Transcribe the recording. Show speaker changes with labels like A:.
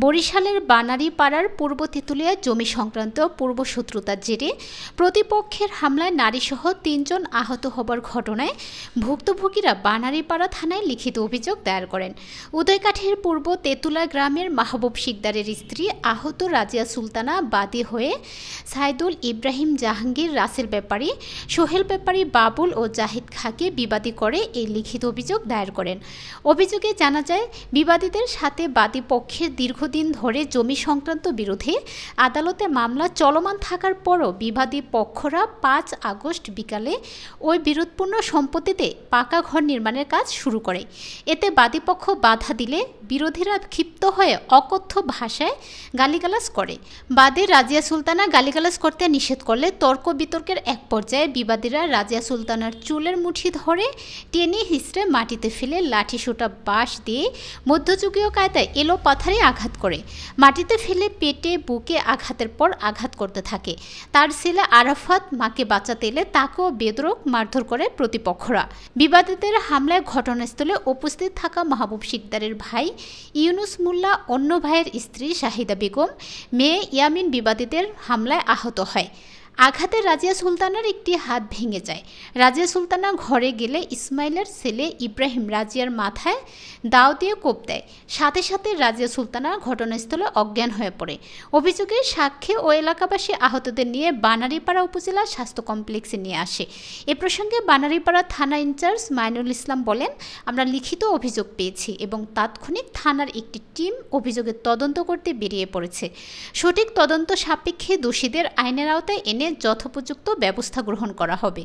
A: বরিশালের বানারীপাড়ার পূর্ব তেঁতুলিয়া জমি সংক্রান্ত পূর্বশত্রুতার জেরে প্রতিপক্ষের হামলায় নারীসহ ৩ জন আহত হবার ঘটনায় ভুক্তভোগীরা বানারীপাড়া থানায় লিখিত অভিযোগ দায়ের করেন। উদয়কাঠের পূর্ব তেঁতুলা গ্রামের মাহবুব শিকদারের স্ত্রী আহত রাজিয়া সুলতানা বাদী হয়ে সাইদুল ইব্রাহিম, জাহাঙ্গীর, রাসেল ব্যাপারী, সোহেল ব্যাপারী, বাবুল ও জাহিদ খাঁকে বিবাদী করে এই লিখিত অভিযোগ দায়ের করেন। অভিযোগে জানা যায়, বিবাদীদের সাথে বাদী পক্ষের দীর্ঘদিন ধরে জমি সংক্রান্ত বিরোধে আদালতে মামলা চলমান থাকার পরও বিবাদী পক্ষরা ৫ আগস্ট বিকালে ওই বিরোধপূর্ণ সম্পত্তিতে পাকা ঘর নির্মাণের কাজ শুরু করে। এতে বাদীপক্ষ বাধা দিলে বিরোধীরা ক্ষিপ্ত হয়ে অকথ্য ভাষায় গালিগালাজ করে। বাদী রাজিয়া সুলতানা গালিগালাজ করতে নিষেধ করলে তর্ক বিতর্কের এক পর্যায়ে বিবাদীরা রাজিয়া সুলতানার চুলের মুঠি ধরে টেনে হিঁচড়ে মাটিতে ফেলে লাঠিসোঁটা বাঁশ দিয়ে মধ্যযুগীয় কায়দায় এলো পাথারে আঘাত করে। মাটিতে ফেলে পেটে বুকে আঘাতের পর আঘাত করতে থাকে। তার ছেলে আরাফাত মাকে বাঁচাতে এলে তাকেও বেধড়ক মারধর করে প্রতিপক্ষরা। বিবাদীদের হামলায় ঘটনাস্থলে উপস্থিত থাকা মাহবুব শিকদারের ভাই ইউনুস মোল্লা, অন্য ভাইয়ের স্ত্রী শাহিদা বেগম, মেয়ে ইয়ামিন বিবাদীদের হামলায় আহত হয়। আঘাতে রাজিয়া সুলতানার একটি হাত ভেঙে যায়। রাজিয়া সুলতানা ঘরে গেলে ইসমাইলের ছেলে ইব্রাহিম রাজিয়ার মাথায় দাও দিয়ে কোপ দেয়। সাথে সাথে রাজিয়া সুলতানা ঘটনাস্থলে অজ্ঞান হয়ে পড়ে। অভিযোগের সাক্ষী ও এলাকাবাসী আহতদের নিয়ে বানারীপাড়া উপজেলা স্বাস্থ্য কমপ্লেক্সে নিয়ে আসে। এ প্রসঙ্গে বানারীপাড়া থানা ইনচার্জ মাইনুল ইসলাম বলেন, আমরা লিখিত অভিযোগ পেয়েছি এবং তাৎক্ষণিক থানার একটি টিম অভিযোগের তদন্ত করতে বেরিয়ে পড়েছে। সঠিক তদন্ত সাপেক্ষে দোষীদের আইনের আওতায় এনে যথোপযুক্ত ব্যবস্থা গ্রহণ করা হবে।